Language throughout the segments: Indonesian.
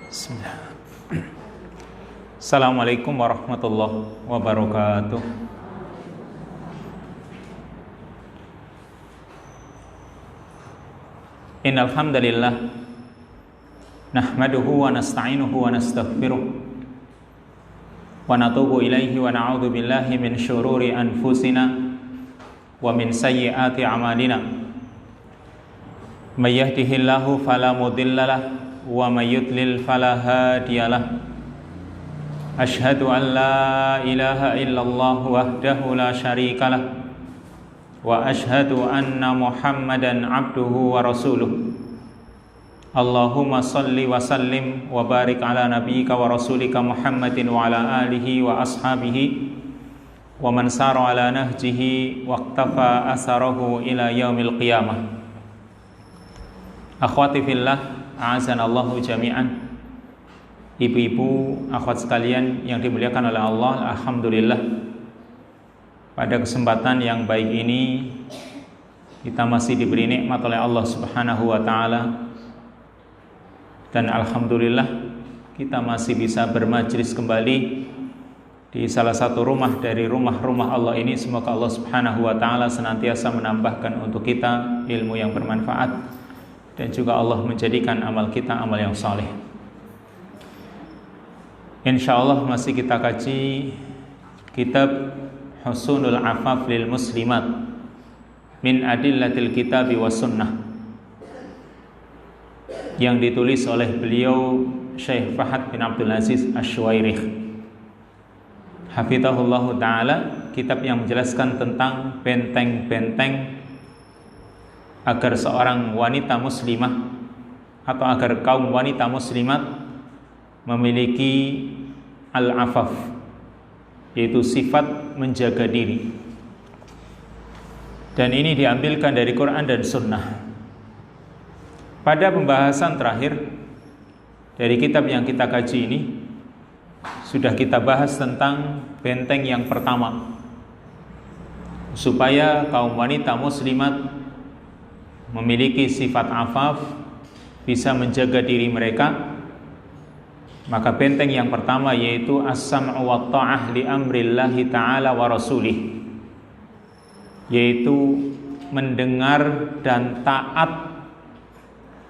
Bismillah. Assalamualaikum warahmatullahi wabarakatuh. Innal hamdalillah nahmaduhu wa nasta'inuhu wa nastaghfiruh wa natubu ilaihi wa na'udzu billahi min syururi anfusina wa min sayyiati a'malina. May yahdihillahu fala mudhillalah wa may yudlil fala hadiyalah. Asyhadu an la ilaha illallah wahdahu la syarikalah wa asyhadu anna Muhammadan abduhu wa rasuluh. Allahumma salli wa sallim wa barik ala nabiyyika wa rasulika Muhammadin wa ala alihi wa ashabihi wa man sara ala nahjihi wa iqtafa asarahu ila yaumil qiyamah. Akhwati fillah, a'azanallahu jami'an. Ibu-ibu, akhwat sekalian yang dimuliakan oleh Allah, alhamdulillah pada kesempatan yang baik ini kita masih diberi nikmat oleh Allah Subhanahu wa taala, dan alhamdulillah kita masih bisa bermajlis kembali di salah satu rumah dari rumah-rumah Allah ini. Semoga Allah Subhanahu wa taala senantiasa menambahkan untuk kita ilmu yang bermanfaat, dan juga Allah menjadikan amal kita amal yang saleh. Insyaallah masih kita kaji kitab Husnul Afaf lil Muslimat min Adillatil Kitabi was Sunnah yang ditulis oleh beliau Syekh Fahad bin Abdul Aziz Asy-Syuwairikh hafizahullahu taala. Kitab yang menjelaskan tentang benteng-benteng agar seorang wanita muslimah atau agar kaum wanita muslimat memiliki al-afaf, yaitu sifat menjaga diri. Dan ini diambilkan dari Quran dan Sunnah. Pada pembahasan terakhir dari kitab yang kita kaji ini, sudah kita bahas tentang benteng yang pertama, supaya kaum wanita muslimat memiliki sifat afaf, bisa menjaga diri mereka. Maka benteng yang pertama yaitu as-sam'u wa ta'ah li amrillahi ta'ala wa rasulih, yaitu mendengar dan taat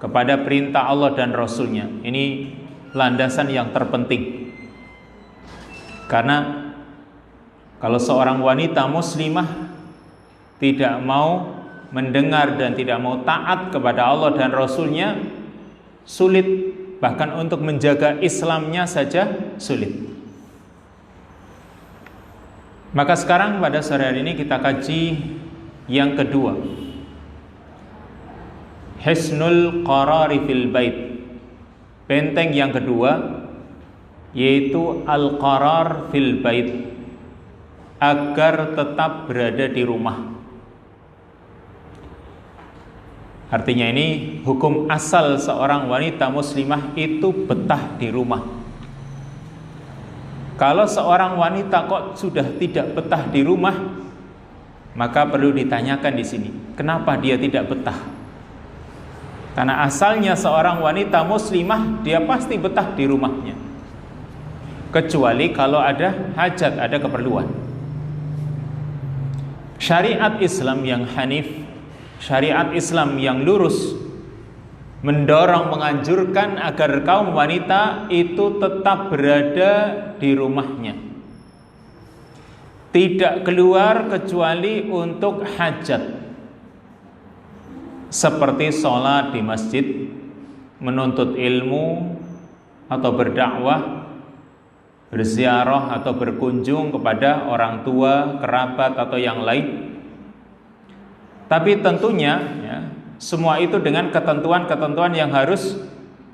kepada perintah Allah dan Rasulnya. Ini landasan yang terpenting, karena kalau seorang wanita muslimah tidak mau mendengar dan tidak mau taat kepada Allah dan Rasulnya, sulit, bahkan untuk menjaga Islamnya saja sulit. Maka sekarang pada sore hari ini kita kaji yang kedua, Hisnul Qarari fil Bait. Benteng yang kedua yaitu Al-Qarar fil Bait, agar tetap berada di rumah. Artinya ini hukum asal seorang wanita muslimah itu betah di rumah. Kalau seorang wanita kok sudah tidak betah di rumah, maka perlu ditanyakan di sini, kenapa dia tidak betah? Karena asalnya seorang wanita muslimah dia pasti betah di rumahnya, kecuali kalau ada hajat, ada keperluan. Syariat Islam yang hanif, syariat Islam yang lurus, mendorong, menganjurkan agar kaum wanita itu tetap berada di rumahnya, tidak keluar kecuali untuk hajat, seperti sholat di masjid, menuntut ilmu atau berdakwah, berziarah atau berkunjung kepada orang tua, kerabat atau yang lain. Tapi tentunya ya, semua itu dengan ketentuan-ketentuan yang harus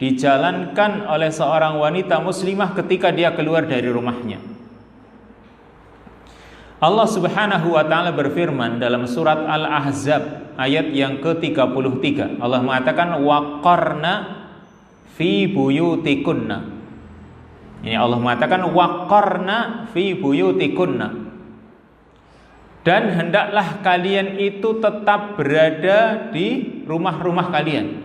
dijalankan oleh seorang wanita muslimah ketika dia keluar dari rumahnya. Allah Subhanahu wa taala berfirman dalam surat Al-Ahzab ayat yang ke-33. Allah mengatakan waqarna fi buyutikunna. Ini Allah mengatakan waqarna fi buyutikunna. Dan hendaklah kalian itu tetap berada di rumah-rumah kalian.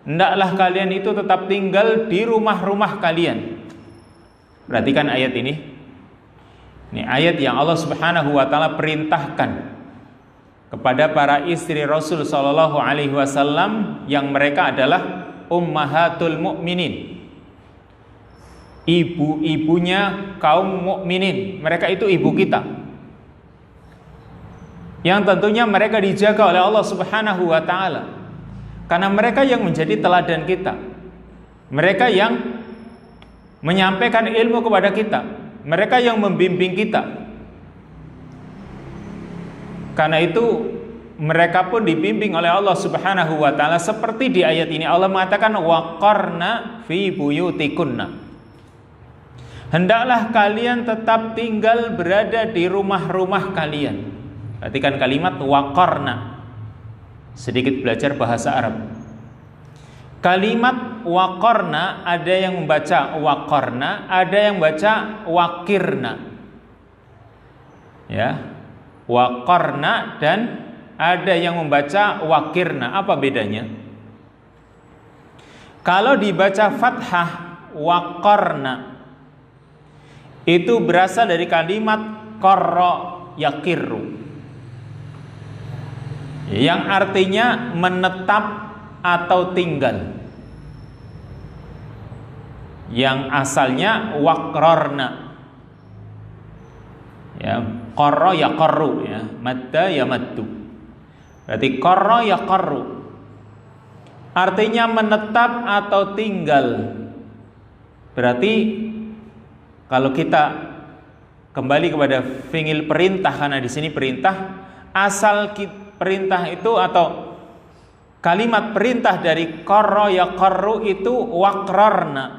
hendaklah kalian itu tetap tinggal di rumah-rumah kalian. Perhatikan ayat ini. Ini ayat yang Allah Subhanahu wa taala perintahkan kepada para istri Rasul sallallahu alaihi wasallam yang mereka adalah ummahatul mukminin. Ibu-ibunya kaum mukminin. Mereka itu ibu kita. Yang tentunya mereka dijaga oleh Allah Subhanahu wa taala. Karena mereka yang menjadi teladan kita. Mereka yang menyampaikan ilmu kepada kita. Mereka yang membimbing kita. Karena itu mereka pun dibimbing oleh Allah Subhanahu wa taala seperti di ayat ini Allah mengatakan waqarna fi buyutikunna. Hendaklah kalian tetap tinggal berada di rumah-rumah kalian. Perhatikan kalimat waqarna. Sedikit belajar bahasa Arab. Kalimat waqarna ada yang membaca waqarna, ada yang membaca waqirna. Ya. Waqarna dan ada yang membaca waqirna. Apa bedanya? Kalau dibaca fathah waqarna itu berasal dari kalimat qarra yaqirru, yang artinya menetap atau tinggal, yang asalnya waqrarna, ya, qarra yaqarru, ya, madda yamaddu. Berarti qarra yaqarru artinya menetap atau tinggal. Berarti kalau kita kembali kepada fi'il perintah, karena di sini perintah, asal perintah itu atau kalimat perintah dari qarra yaqarru itu waqrarna.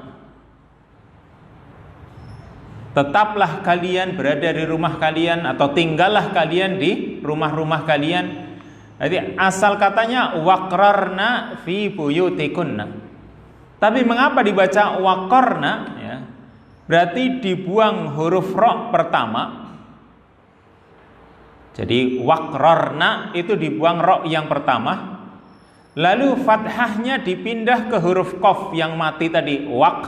Tetaplah kalian berada di rumah kalian atau tinggallah kalian di rumah-rumah kalian. Jadi asal katanya waqrarna fi buyutikunna. Tapi mengapa dibaca waqarna, ya? Berarti dibuang huruf ra pertama. Jadi waqrarna itu dibuang ra yang pertama. Lalu fathahnya dipindah ke huruf qaf yang mati tadi, waq.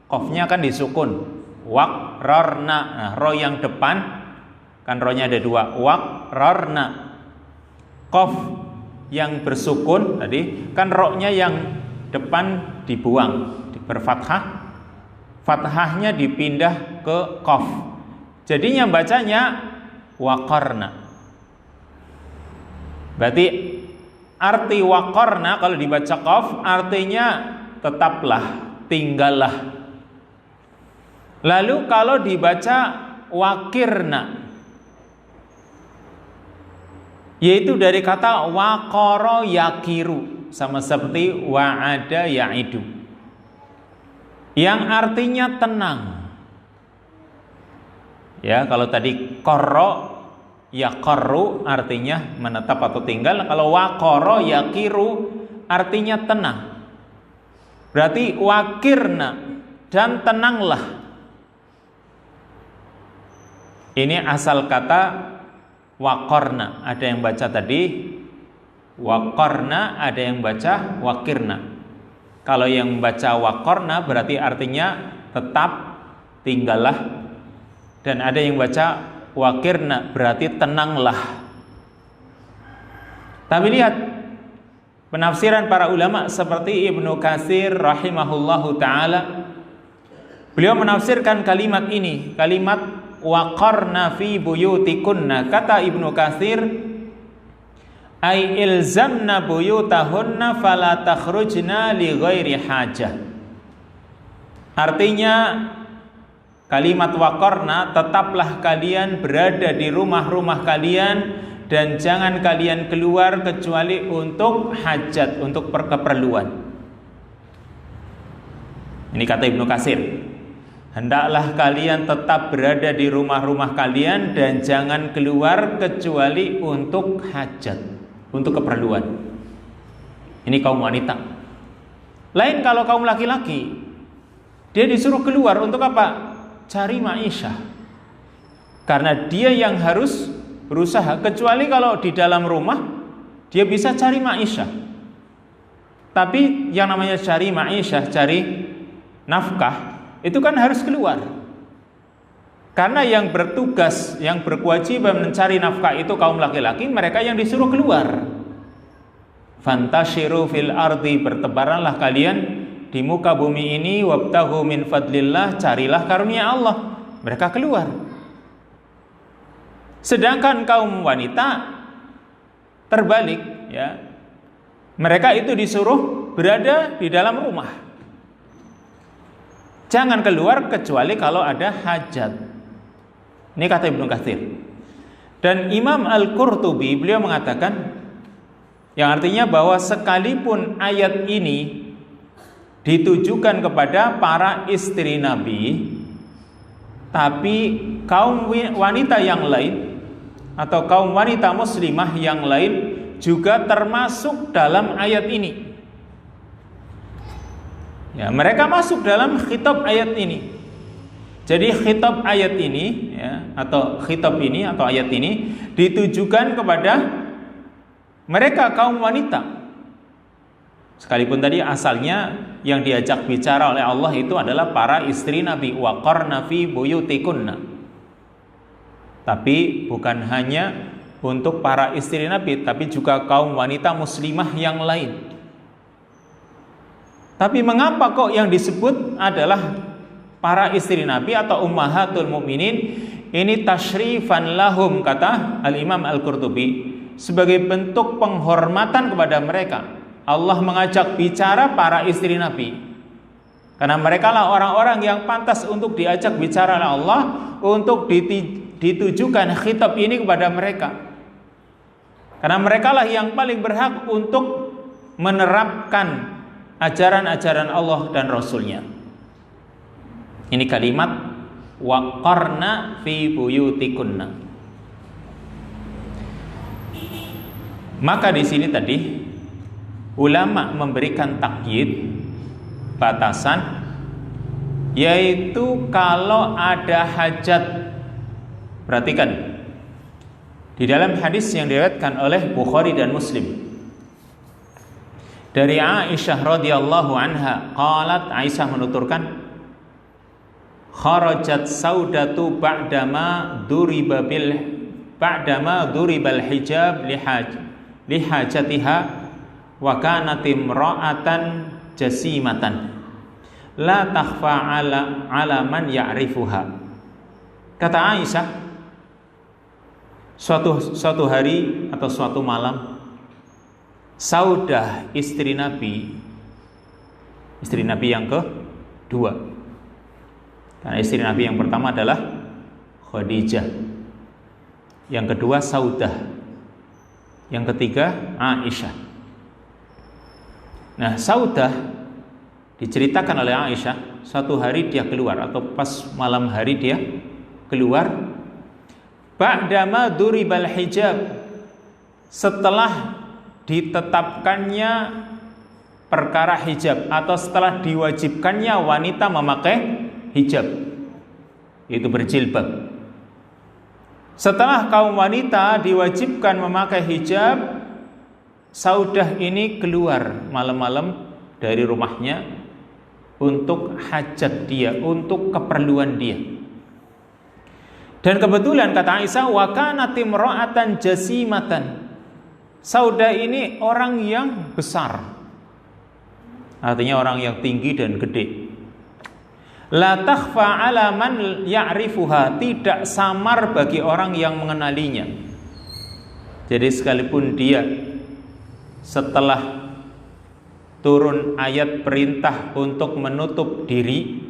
Qafnya kan disukun. Waqrarna. Nah, ra yang depan kan ra-nya ada dua, waqrarna. Qaf yang bersukun tadi kan ra-nya yang depan dibuang, berfathah. Fathahnya dipindah ke qaf. Jadinya bacanya waqarna. Berarti arti waqarna kalau dibaca qaf artinya tetaplah, tinggallah. Lalu kalau dibaca waqirna, yaitu dari kata waqara yaqiru, sama seperti wa'ada ya'idu, yang artinya tenang. Ya, kalau tadi qarra yaqarru artinya menetap atau tinggal, kalau waqara yaqiru artinya tenang. Berarti waqirna dan tenanglah. Ini asal kata waqarna. Ada yang baca tadi waqarna, ada yang baca waqirna. Kalau yang baca waqarna berarti artinya tetap, tinggallah. Dan ada yang baca waqirna berarti tenanglah. Tapi lihat penafsiran para ulama seperti Ibnu Katsir rahimahullahu taala. Beliau menafsirkan kalimat ini, kalimat waqarna fi buyutikunna. Kata Ibnu Katsir, ay ilzamna buyutahunna fala takhrujna li ghairi hajah. Artinya kalimat waqarna, tetaplah kalian berada di rumah-rumah kalian dan jangan kalian keluar kecuali untuk hajat, untuk keperluan. Ini kata Ibnu Katsir. Hendaklah kalian tetap berada di rumah-rumah kalian dan jangan keluar kecuali untuk hajat, untuk keperluan. Ini kaum wanita. Lain kalau kaum laki-laki, dia disuruh keluar untuk apa? Cari ma'isyah. Karena dia yang harus berusaha. Kecuali kalau di dalam rumah dia bisa cari ma'isyah. Tapi yang namanya cari ma'isyah, cari nafkah, itu kan harus keluar. Karena yang bertugas, yang berkewajiban mencari nafkah itu kaum laki-laki, mereka yang disuruh keluar. Fantashiru fil ardi, bertebaranlah kalian di muka bumi ini, wabtaghu min fadlillah, carilah karunia Allah. Mereka keluar. Sedangkan kaum wanita terbalik, ya. Mereka itu disuruh berada di dalam rumah. Jangan keluar kecuali kalau ada hajat. Ini kata Ibnu Katsir. Dan Imam Al-Qurtubi beliau mengatakan, yang artinya bahwa sekalipun ayat ini ditujukan kepada para istri Nabi, tapi kaum wanita yang lain atau kaum wanita muslimah yang lain juga termasuk dalam ayat ini. Ya, mereka masuk dalam khitab ayat ini. Jadi khitab ayat ini, ya, atau khitab ini atau ayat ini ditujukan kepada mereka kaum wanita. Sekalipun tadi asalnya yang diajak bicara oleh Allah itu adalah para istri Nabi, waqarna fi buyutikunna. Tapi bukan hanya untuk para istri Nabi, tapi juga kaum wanita muslimah yang lain. Tapi mengapa kok yang disebut adalah para istri Nabi atau ummahatul mukminin? Ini tasyrifan lahum, kata Al-Imam Al-Qurtubi, sebagai bentuk penghormatan kepada mereka. Allah mengajak bicara para istri Nabi karena mereka lah orang-orang yang pantas untuk diajak bicara oleh Allah, untuk ditujukan khitab ini kepada mereka. Karena mereka lah yang paling berhak untuk menerapkan ajaran-ajaran Allah dan Rasul-Nya. Ini kalimat waqarna fi buyutikunna. Maka di sini tadi ulama memberikan takyid, batasan, yaitu kalau ada hajat. Perhatikan, di dalam hadis yang diriwayatkan oleh Bukhari dan Muslim dari Aisyah radhiyallahu anha, qalat, Aisyah menuturkan, kharajat saudatu ba'dama duribal hijab lihajatiha wa kanat imra'atan jasimatan la takhfa ala man ya'rifuha. Kata Aisyah, suatu hari atau suatu malam, Saudah istri Nabi yang kedua. Karena istri Nabi yang pertama adalah Khadijah, yang kedua Saudah, yang ketiga Aisyah. Nah, Saudah diceritakan oleh Aisyah, suatu hari dia keluar atau pas malam hari dia keluar, ba'dama duribal hijab, setelah ditetapkannya perkara hijab atau setelah diwajibkannya wanita memakai hijab, yaitu berjilbab. Setelah kaum wanita diwajibkan memakai hijab, Saudah ini keluar malam-malam dari rumahnya untuk hajat dia, untuk keperluan dia. Dan kebetulan kata Aisyah, wa kanat imra'atan jasimatan. Saudah ini orang yang besar, artinya orang yang tinggi dan gede. La takhfa ala man ya'rifuha, tidak samar bagi orang yang mengenalinya. Jadi sekalipun dia setelah turun ayat perintah untuk menutup diri,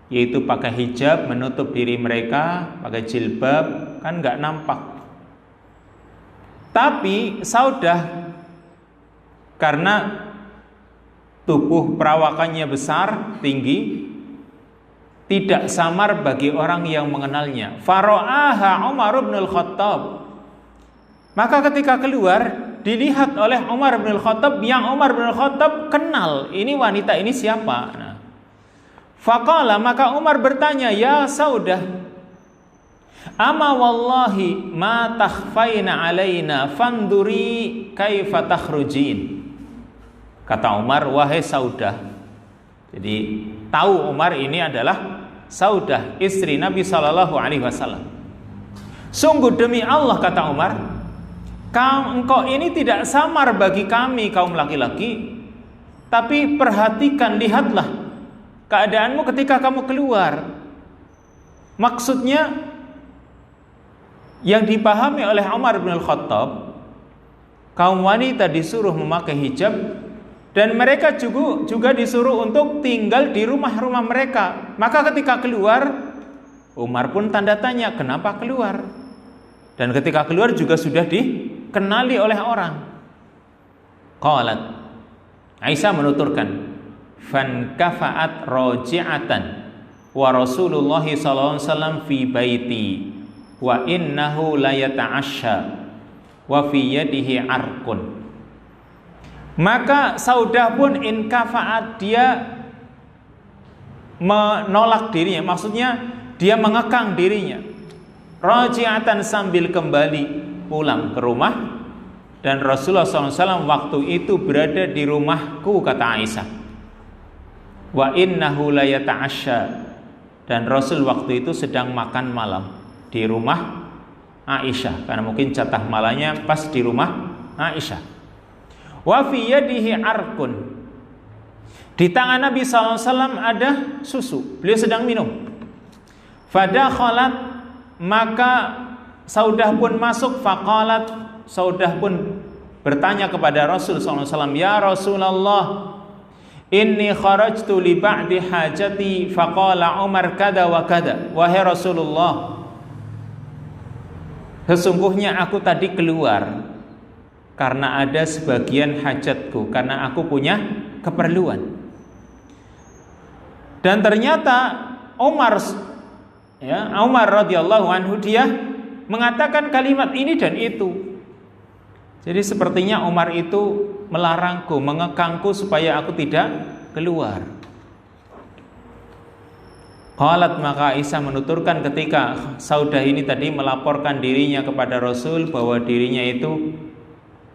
yaitu pakai hijab, menutup diri mereka, pakai jilbab, kan nggak nampak. Tapi Saudah karena tubuh perawakannya besar, tinggi, tidak samar bagi orang yang mengenalnya. Faro'aha Umar bin Al-Khattab, maka ketika keluar dilihat oleh Umar bin Al-Khattab, yang Umar bin Al-Khattab kenal, ini wanita ini siapa. Nah, faqala, maka Umar bertanya, ya Saudah, ama wallahi ma takhfaina alaina fanduri kaifa takhrujin. Kata Umar, wahai Saudah. Jadi tahu Umar ini adalah Saudah, istri Nabi Shallallahu Alaihi Wasallam. Sungguh demi Allah, kata Umar, engkau ini tidak samar bagi kami kaum laki-laki. Tapi perhatikan, lihatlah keadaanmu ketika kamu keluar. Maksudnya yang dipahami oleh Umar bin Al-Khattab, kaum wanita disuruh memakai hijab, dan mereka juga disuruh untuk tinggal di rumah-rumah mereka. Maka ketika keluar, Umar pun tanda tanya, kenapa keluar? Dan ketika keluar juga sudah dikenali oleh orang. Qalat, Aisyah menuturkan, fan kafa'at raji'atan wa Rasulullah sallallahu alaihi wasallam fi baiti wa innahu la yata'asha wa fi yadihi arkun. Maka Saudah pun inkafa'at, dia menolak dirinya, maksudnya dia mengekang dirinya, raji'atan sambil kembali pulang ke rumah. Dan Rasulullah SAW waktu itu berada di rumahku, kata Aisyah. Wa innahu la yata'asha, dan Rasul waktu itu sedang makan malam di rumah Aisyah, karena mungkin jatah malamnya pas di rumah Aisyah. Wa fi yadihi arkun, di tangan Nabi SAW ada susu, beliau sedang minum. Fadakhalat, maka Saudah pun masuk. Faqalat, Saudah pun bertanya kepada Rasul SAW, ya Rasulullah, inni kharajtu li ba'di hajati faqala Umar kada wa kada. Wahai Rasulullah, sesungguhnya aku tadi keluar karena ada sebagian hajatku, karena aku punya keperluan. Dan ternyata Umar radhiyallahu anhu, dia mengatakan kalimat ini dan itu. Jadi sepertinya Umar itu melarangku, mengekangku supaya aku tidak keluar. Qalat, maka Aisyah menuturkan ketika Saudah ini tadi melaporkan dirinya kepada Rasul bahwa dirinya itu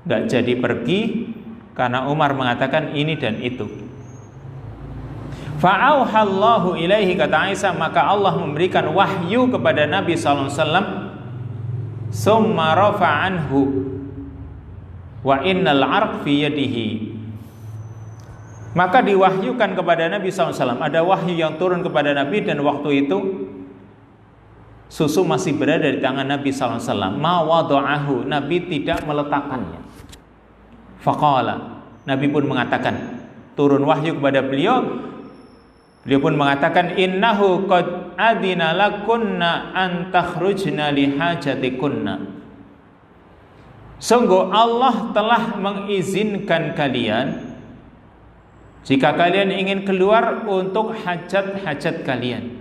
gak jadi pergi karena Umar mengatakan ini dan itu. Fa'auhallahu ilaihi, kata Aisyah, maka Allah memberikan wahyu kepada Nabi SAW. Summa rafa'anhu wa innal arq fi yadihi. Maka diwahyukan kepada Nabi SAW, ada wahyu yang turun kepada Nabi, dan waktu itu susu masih berada di tangan Nabi SAW. Ma wada'ahu, Nabi tidak meletakkannya. Faqala, Nabi pun mengatakan, turun wahyu kepada beliau, beliau pun mengatakan, innahu qad adina lakunna an takhrujna li hajatikunna. Sungguh Allah telah mengizinkan kalian jika kalian ingin keluar untuk hajat-hajat kalian.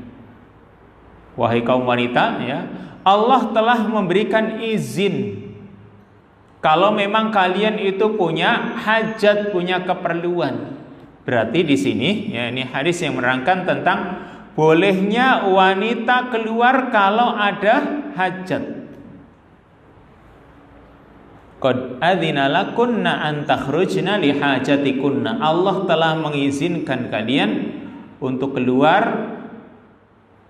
Wahai kaum wanita, ya, Allah telah memberikan izin kalau memang kalian itu punya hajat, punya keperluan. Berarti di sini, ya, ini hadis yang menerangkan tentang bolehnya wanita keluar kalau ada hajat. Qad adzina lakunna an takhrujna li hajatikunna. Allah telah mengizinkan kalian untuk keluar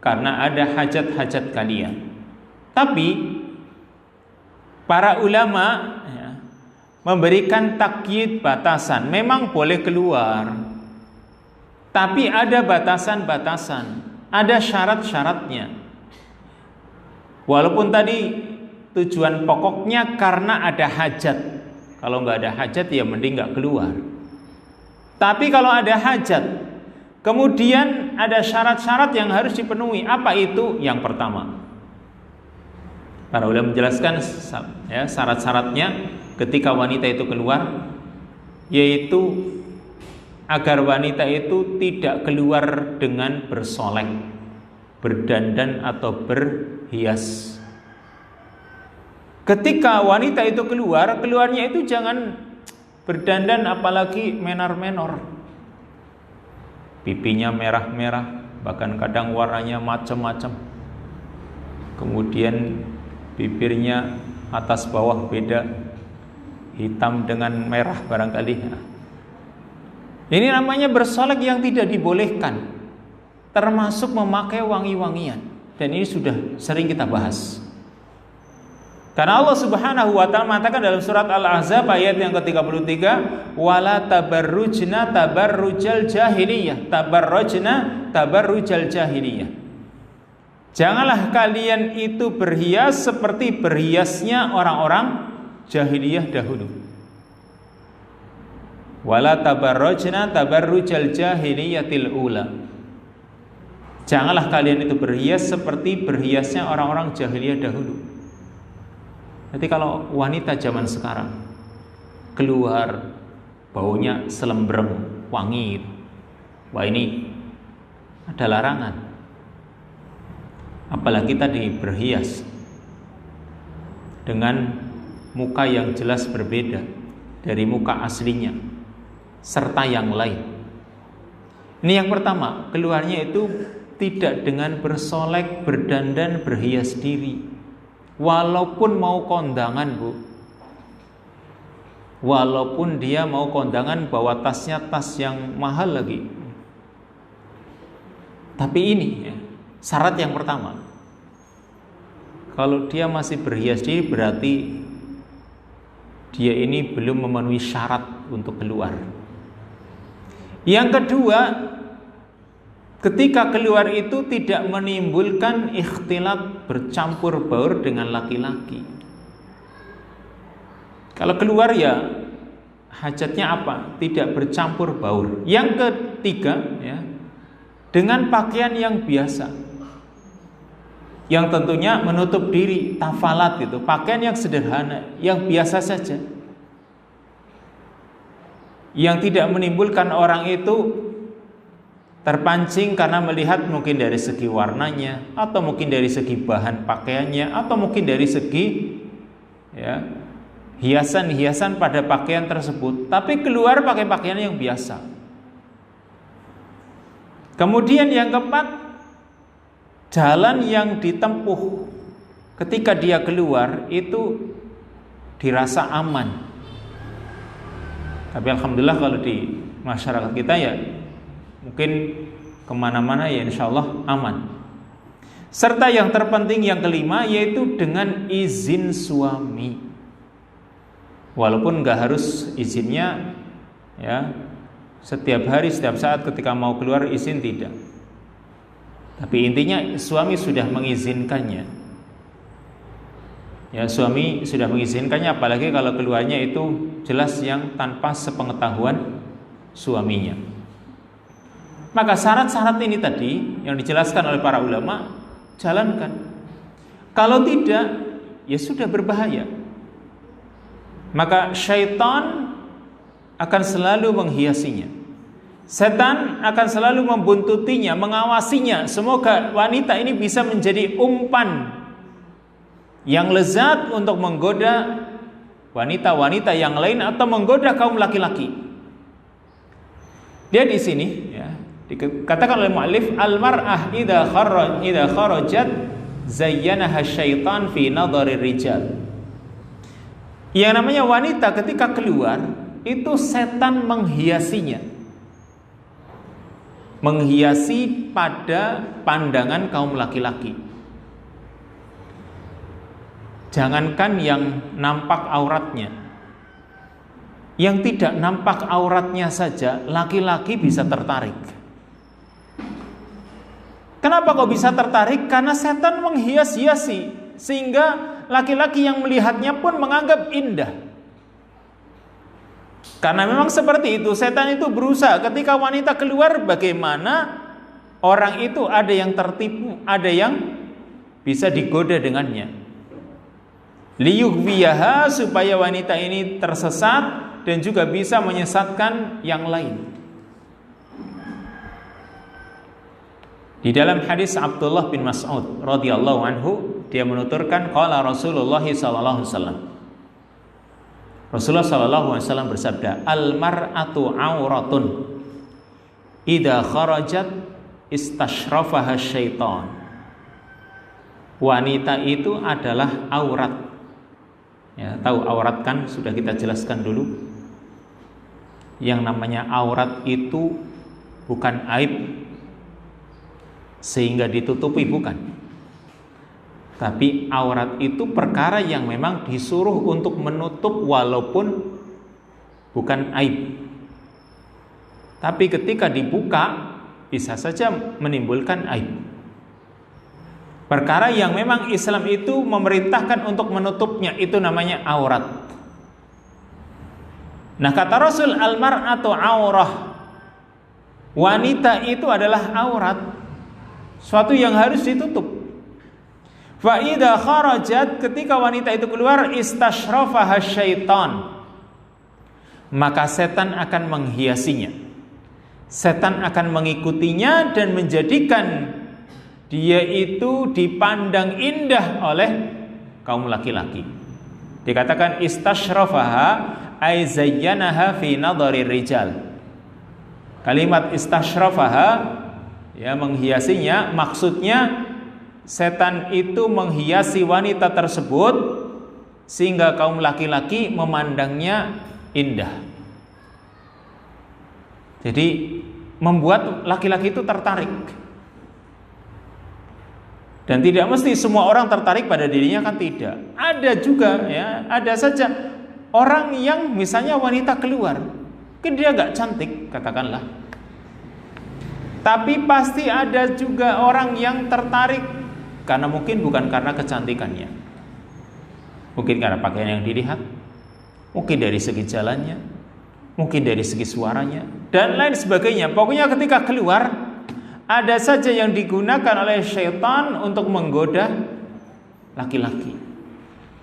karena ada hajat-hajat kalian. Tapi para ulama, ya, memberikan takyid, batasan. Memang boleh keluar, tapi ada batasan-batasan, ada syarat-syaratnya. Walaupun tadi tujuan pokoknya karena ada hajat. Kalau nggak ada hajat, ya mending nggak keluar. Tapi kalau ada hajat, kemudian ada syarat-syarat yang harus dipenuhi. Apa itu? Yang pertama, para ulama menjelaskan, ya, syarat-syaratnya ketika wanita itu keluar, yaitu agar wanita itu tidak keluar dengan bersolek, berdandan atau berhias. Ketika wanita itu keluarnya itu jangan berdandan apalagi menor-menor. Pipinya merah-merah, bahkan kadang warnanya macam-macam. Kemudian bibirnya atas bawah beda, hitam dengan merah barangkali. Ini namanya bersolek yang tidak dibolehkan, termasuk memakai wangi-wangian. Dan ini sudah sering kita bahas. Karena Allah Subhanahu wa taala mengatakan dalam surat Al-Ahzab ayat yang ke-33, wala tabarrujna tabarrujal jahiliyah, tabarrujna tabarrujal jahiliyah. Janganlah kalian itu berhias seperti berhiasnya orang-orang jahiliyah dahulu. Wala tabarrujna tabarrujal jahiliyatil ula. Janganlah kalian itu berhias seperti berhiasnya orang-orang jahiliyah dahulu. Nanti kalau wanita zaman sekarang keluar baunya selembreng, wangi, wah ini ada larangan. Apalagi tadi berhias dengan muka yang jelas berbeda dari muka aslinya serta yang lain. Ini yang pertama, keluarnya itu tidak dengan bersolek, berdandan, berhias diri. Walaupun mau kondangan, Bu, walaupun dia mau kondangan bawa tasnya tas yang mahal lagi, tapi ini ya, syarat yang pertama. Kalau dia masih berhias diri, berarti dia ini belum memenuhi syarat untuk keluar. Yang kedua, ketika keluar itu tidak menimbulkan ikhtilat, bercampur baur dengan laki-laki. Kalau keluar ya hajatnya apa? Tidak bercampur baur. Yang ketiga ya, dengan pakaian yang biasa, yang tentunya menutup diri, tafalat gitu, pakaian yang sederhana, yang biasa saja, yang tidak menimbulkan orang itu terpancing karena melihat mungkin dari segi warnanya, atau mungkin dari segi bahan pakaiannya, atau mungkin dari segi ya, hiasan-hiasan pada pakaian tersebut, tapi keluar pakai pakaian yang biasa. Kemudian yang keempat, jalan yang ditempuh ketika dia keluar itu dirasa aman. Tapi alhamdulillah kalau di masyarakat kita ya mungkin kemana-mana ya insya Allah aman. Serta yang terpenting yang kelima, yaitu dengan izin suami. Walaupun gak harus izinnya ya setiap hari, setiap saat ketika mau keluar izin, tidak. Tapi intinya suami sudah mengizinkannya. Ya, suami sudah mengizinkannya, apalagi kalau keluarnya itu jelas yang tanpa sepengetahuan suaminya. Maka syarat-syarat ini tadi yang dijelaskan oleh para ulama, jalankan. Kalau tidak, ya sudah berbahaya. Maka syaitan akan selalu menghiasinya. Setan akan selalu membuntutinya, mengawasinya. Semoga wanita ini bisa menjadi umpan yang lezat untuk menggoda wanita-wanita yang lain atau menggoda kaum laki-laki. Dia di sini ya, dikatakan oleh mu'allif, al-mar'ah idza kharajat zayyanaha syaitan fi nadhari rijal. Yang namanya wanita ketika keluar itu setan menghiasinya, menghiasi pada pandangan kaum laki-laki. Jangankan yang nampak auratnya, yang tidak nampak auratnya saja laki-laki bisa tertarik. Kenapa kok bisa tertarik? Karena setan menghias-hiasi sehingga laki-laki yang melihatnya pun menganggap indah. Karena memang seperti itu, setan itu berusaha ketika wanita keluar bagaimana orang itu ada yang tertipu, ada yang bisa digoda dengannya. Liyughwiyaha, supaya wanita ini tersesat dan juga bisa menyesatkan yang lain. Di dalam hadis Abdullah bin Mas'ud radhiyallahu anhu, dia menuturkan qala Rasulullah sallallahu alaihi wasallam. Rasulullah sallallahu alaihi wasallam bersabda, "Al mar'atu 'auratun idza kharajat istashrafaha syaitan." Wanita itu adalah aurat. Ya, tahu aurat kan sudah kita jelaskan dulu. yang namanya aurat itu bukan aib sehingga ditutupi, bukan. Tapi aurat itu perkara yang memang disuruh untuk menutup walaupun bukan aib. Tapi ketika dibuka bisa saja menimbulkan aib. Perkara yang memang Islam itu memerintahkan untuk menutupnya itu namanya aurat. Nah, kata Rasul, al-mar'atu aurah. Wanita itu adalah aurat, suatu yang harus ditutup. Fa idza kharajat, ketika wanita itu keluar, istashrafaha syaitan, maka setan akan menghiasinya. Setan akan mengikutinya dan menjadikan dia itu dipandang indah oleh kaum laki-laki. Dikatakan istashrafaha ay zayyanaha fi nadhari rijal. Kalimat istashrafaha, ya, menghiasinya, maksudnya setan itu menghiasi wanita tersebut sehingga kaum laki-laki memandangnya indah. Jadi membuat laki-laki itu tertarik. Dan tidak mesti semua orang tertarik pada dirinya, kan tidak. Ada juga, ya, ada saja orang yang misalnya wanita keluar, mungkin dia gak cantik, katakanlah, tapi pasti ada juga orang yang tertarik karena mungkin bukan karena kecantikannya, mungkin karena pakaian yang dilihat, mungkin dari segi jalannya, mungkin dari segi suaranya, dan lain sebagainya. Pokoknya ketika keluar, ada saja yang digunakan oleh syaitan untuk menggoda laki-laki.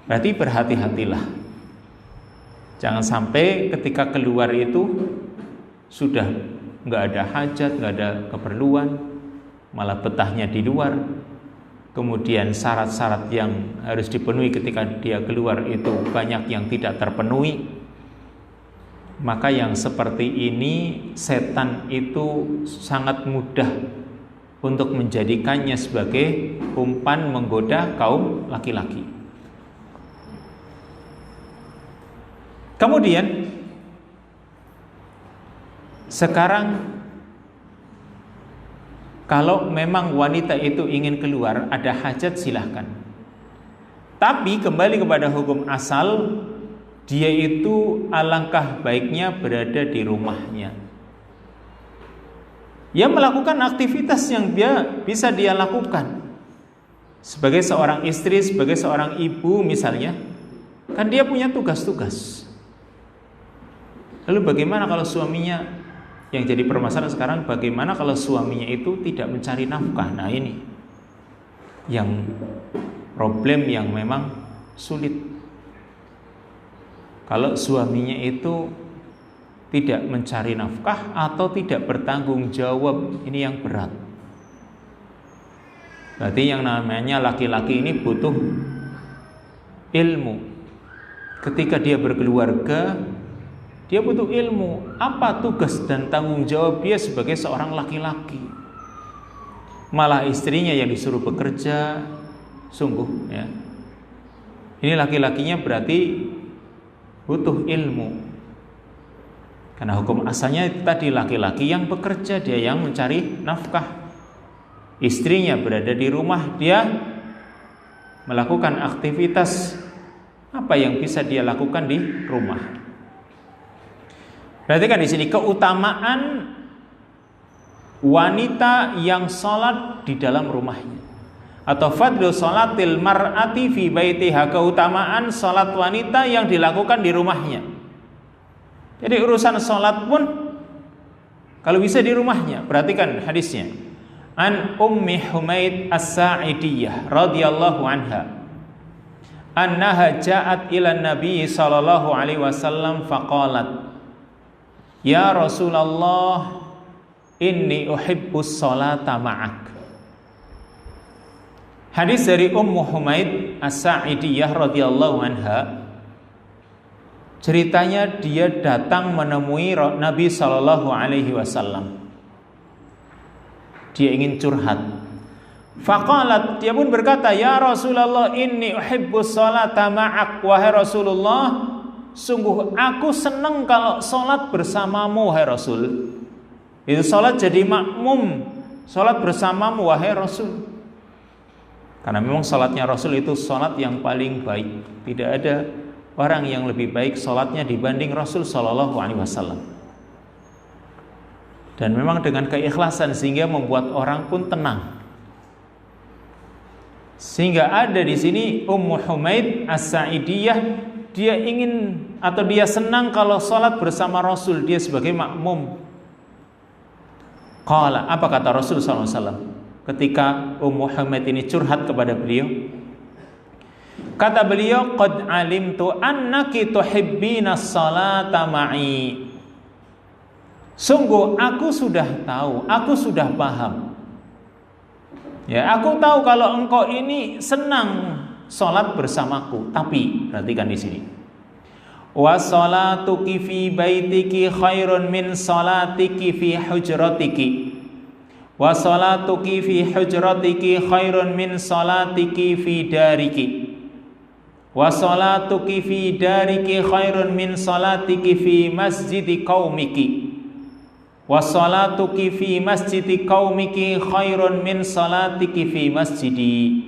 Berarti berhati-hatilah. Jangan sampai ketika keluar itu sudah nggak ada hajat, nggak ada keperluan, malah betahnya di luar. Kemudian syarat-syarat yang harus dipenuhi ketika dia keluar itu banyak yang tidak terpenuhi. Maka yang seperti ini setan itu sangat mudah untuk menjadikannya sebagai umpan menggoda kaum laki-laki. Kemudian sekarang kalau memang wanita itu ingin keluar, ada hajat, silahkan. Tapi kembali kepada hukum asal, dia itu alangkah baiknya berada di rumahnya. Dia melakukan aktivitas yang bisa dia lakukan sebagai seorang istri, sebagai seorang ibu misalnya, kan dia punya tugas-tugas. Lalu bagaimana kalau suaminya, yang jadi permasalahan sekarang, bagaimana kalau suaminya itu tidak mencari nafkah? Nah, ini yang problem yang memang sulit. Kalau suaminya itu tidak mencari nafkah atau tidak bertanggung jawab, ini yang berat. Berarti yang namanya laki-laki ini butuh ilmu. Ketika dia berkeluarga, dia butuh ilmu. Apa tugas dan tanggung jawab dia sebagai seorang laki-laki? Malah istrinya yang disuruh bekerja, sungguh, ya. Ini laki-lakinya berarti butuh ilmu. Karena hukum asalnya itu tadi, laki-laki yang bekerja, dia yang mencari nafkah. Istrinya berada di rumah, dia melakukan aktivitas apa yang bisa dia lakukan di rumah. Berarti kan di sini keutamaan wanita yang sholat di dalam rumahnya, atau fadlu sholatil mar'ati fi baitiha, keutamaan sholat wanita yang dilakukan di rumahnya. Jadi urusan sholat pun kalau bisa di rumahnya. Perhatikan hadisnya. An Ummi Humaid As-Sa'idiyah radhiyallahu anha, annaha ja'at ila Nabi sallallahu alaihi wasallam faqalat, ya Rasulullah, inni uhibbus sholata ma'ak. Hadis dari Ummu Humaid As-Sa'idiyah radhiyallahu anha. Ceritanya dia datang menemui Nabi sallallahu alaihi wasallam. Dia ingin curhat. Faqalat, dia pun berkata, ya Rasulullah, inni uhibbus sholata ma'ak. Wahai Rasulullah, sungguh aku senang kalau sholat bersamamu wahai Rasul. Itu sholat jadi makmum, sholat bersamamu wahai Rasul. Karena memang sholatnya Rasul itu sholat yang paling baik. Tidak ada orang yang lebih baik sholatnya dibanding Rasul Shallallahu Alaihi Wasallam. Dan memang dengan keikhlasan sehingga membuat orang pun tenang. Sehingga ada di sini Ummu Humaid As-Sa'idiyah, dia ingin atau dia senang kalau sholat bersama Rasul, dia sebagai makmum. Qala, apa kata Rasul sallallahu alaihi wasallam ketika Ummu Humaid ini curhat kepada beliau? Kata beliau, qad alimtu annaki tuhibbina sholata ma'i. Sungguh aku sudah tahu, aku sudah paham. Ya, aku tahu kalau engkau ini senang sholat bersamaku. Tapi perhatikan di sini. Wa sholatuki fi baitiki khairun min sholatiki fi hujratiki. Wa sholatuki fi hujratiki khairun min sholatiki fi dariki. Wa sholatuki fi dariki khairun min sholatiki fi masjidi qaumiki. Wa sholatuki fi masjidi qaumiki khairun min sholatiki fi masjidi.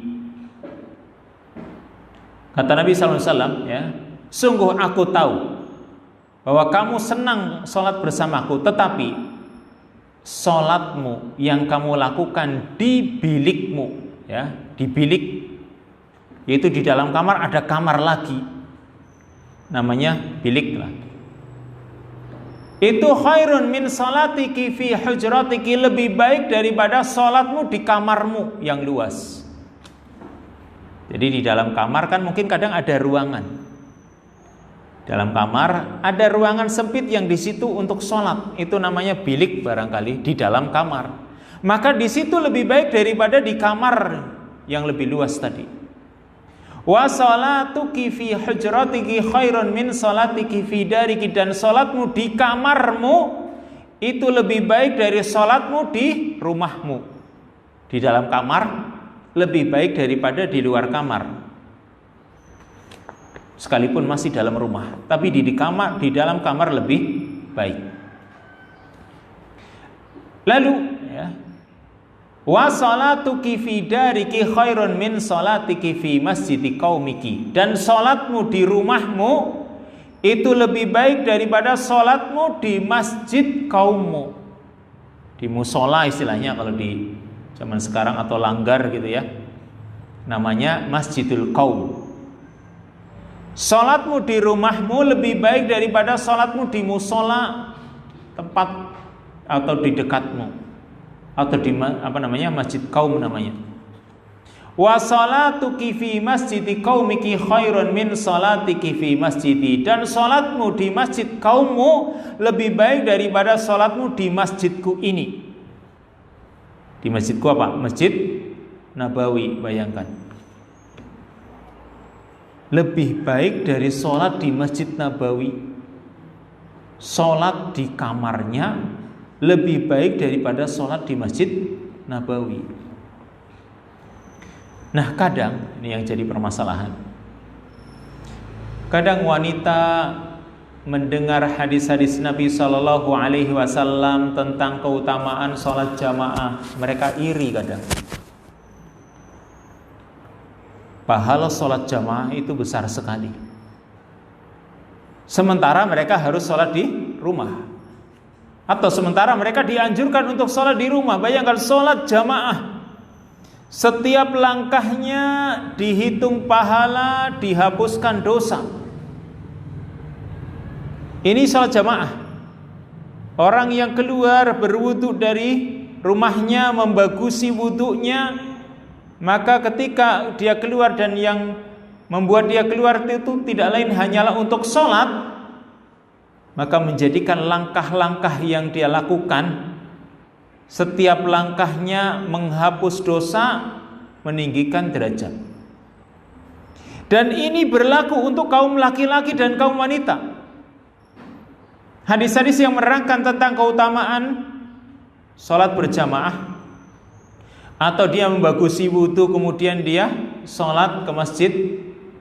Kata Nabi sallallahu alaihi wasallam, ya, sungguh aku tahu bahwa kamu senang sholat bersamaku, tetapi sholatmu yang kamu lakukan di bilikmu, ya, di bilik, yaitu di dalam kamar, ada kamar lagi, namanya bilik lah. Itu khairun min sholatiki fi hujratiki, lebih baik daripada sholatmu di kamarmu yang luas. Jadi di dalam kamar kan mungkin kadang ada ruangan. Dalam kamar ada ruangan sempit yang di situ untuk sholat, itu namanya bilik barangkali di dalam kamar. Maka di situ lebih baik daripada di kamar yang lebih luas tadi. Wa sholatuki fi hujratiki khairun min sholatiki fi dariki, dan sholatmu di kamarmu itu lebih baik dari sholatmu di rumahmu. Di dalam kamar lebih baik daripada di luar kamar. Sekalipun masih dalam rumah, tapi di kamar, di dalam kamar lebih baik. Lalu, ya, wa sholatuki fi dariki khairun min sholatiki fi masjidi qaumiki, dan sholatmu di rumahmu itu lebih baik daripada sholatmu di masjid kaummu, di musola istilahnya kalau di zaman sekarang, atau langgar gitu ya, namanya masjidul qaum. Sholatmu di rumahmu lebih baik daripada sholatmu di musola, tempat atau di dekatmu, atau di masjid kaum namanya. Wa sholatuki fi masjidi qaumiki khairun min sholatiki fi masjidi, dan sholatmu di masjid kaummu lebih baik daripada sholatmu di masjidku ini. Di masjidku apa? Masjid Nabawi, bayangkan. Lebih baik dari sholat di Masjid Nabawi. Sholat di kamarnya lebih baik daripada sholat di Masjid Nabawi. Nah, kadang ini yang jadi permasalahan. Kadang wanita mendengar hadis-hadis Nabi Shallallahu Alaihi Wasallam tentang keutamaan sholat jamaah, mereka iri kadang. Pahala sholat jamaah itu besar sekali. Sementara mereka harus sholat di rumah, atau sementara mereka dianjurkan untuk sholat di rumah. Bayangkan sholat jamaah, setiap langkahnya dihitung pahala, dihapuskan dosa. Ini sholat jamaah. Orang yang keluar berwudu dari rumahnya, membagusi wudunya, maka ketika dia keluar, dan yang membuat dia keluar itu tidak lain hanyalah untuk sholat, maka menjadikan langkah-langkah yang dia lakukan, setiap langkahnya menghapus dosa, meninggikan derajat. Dan ini berlaku untuk kaum laki-laki dan kaum wanita. Hadis-hadis yang menerangkan tentang keutamaan sholat berjamaah, atau dia membagusi wudu kemudian dia sholat ke masjid,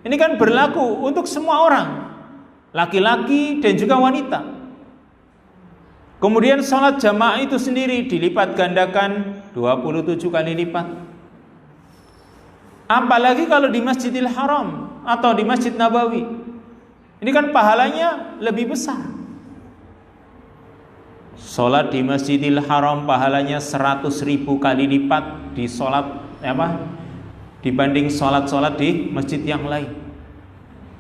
ini kan berlaku untuk semua orang, laki-laki dan juga wanita. Kemudian sholat jamaah itu sendiri dilipat gandakan 27 kali lipat. Apalagi kalau di Masjidil Haram atau di Masjid Nabawi, ini kan pahalanya lebih besar. Sholat di Masjidil Haram pahalanya 100.000 kali lipat di sholat dibanding sholat-sholat di masjid yang lain.